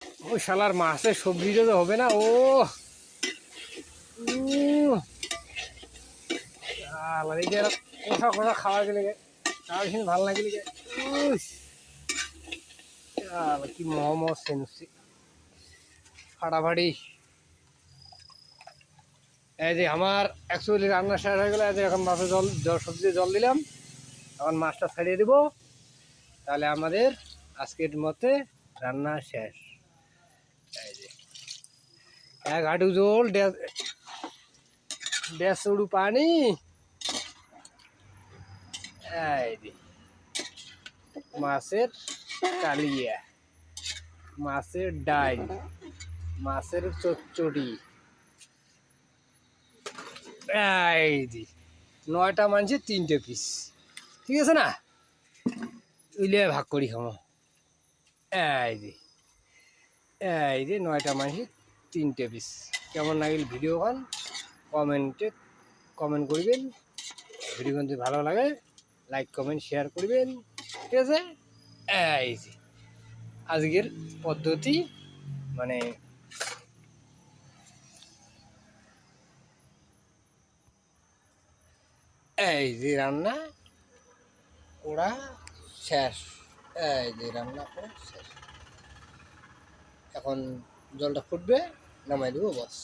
ওই শালার মাছের সবজিটা তো হবে না। ও কষা কষা খাওয়া গেলে তার ভালো লাগলে কি মোহাম্মদ সেনুসি ফাটাফাটি। এই যে আমার অ্যাকচুয়ালি রান্না শেষ হয়ে গেলে এখন মাছের সবজিতে জল দিলাম, এখন মাছটা ছাড়িয়ে দেবো, তাহলে আমাদের আজকের মতে রান্না শেষ। এই যে এক হাঁটু জল, 150 পানি। এই যে মাছের কালিয়া, মাছের ডাল, মাছের চচ্চড়ি। এই যে 9টা মাংসের 3টে পিস, ঠিক আছে না? উইলে ভাগ করি খামো। এই যে 9টা মাংসের 3টে পিস। কেমন লাগিল ভিডিওখান কমেন্ট করবেন। ভিডিও যদি ভালো লাগে লাইক কমেন্ট শেয়ার করবেন, ঠিক আছে? এই যে আজকের পদ্ধতি, মানে এই যে রান্না করা শেষ। এই যে রান্না করা শেষ, এখন জলটা ফুটবে, নামাই দেবো, বাস।